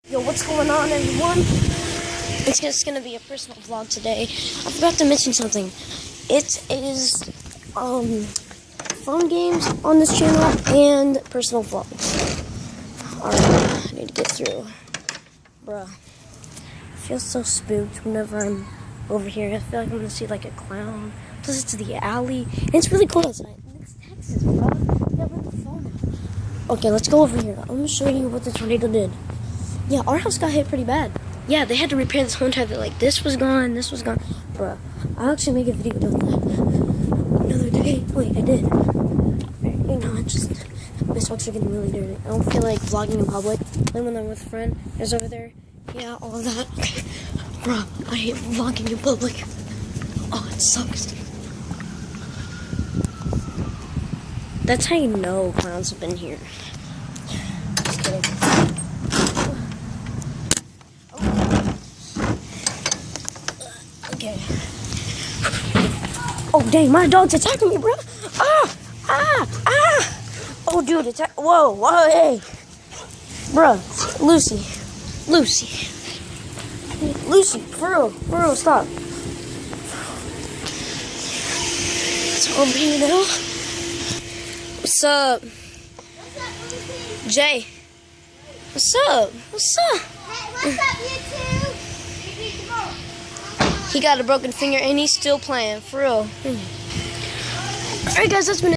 Yo, what's going on, everyone? It's just gonna be a personal vlog today. I forgot to mention something. It is phone games on this channel and personal vlogs. Alright, I need to get through. Bruh, I feel so spooked whenever I'm over here. I feel like I'm gonna see like a clown. Plus it's the alley. And it's really cold outside. It's Texas, bro. Yeah, we're on the phone now. Okay, let's go over here. I'm gonna show you what the tornado did. Yeah, our house got hit pretty bad. Yeah, they had to repair this whole entire thing. Like, this was gone, this was gone. Bruh, I'll actually make a video doing that another day. Wait, I did. You know, my socks are getting really dirty. I don't feel like vlogging in public. Then when I'm with a friend, is over there. Yeah, all of that. Okay. Bruh, I hate vlogging in public. Oh, it sucks. That's how you know clowns have been here. Just kidding. Okay. Oh, dang, my dog's attacking me, bro. Ah! Ah! Ah! Oh, dude, whoa, hey. Bruh, Lucy, for real, stop. It's over here now. What's up? Jay. What's up? Hey, what's up, YouTube? He got a broken finger and he's still playing, for real. Alright guys, that's been it.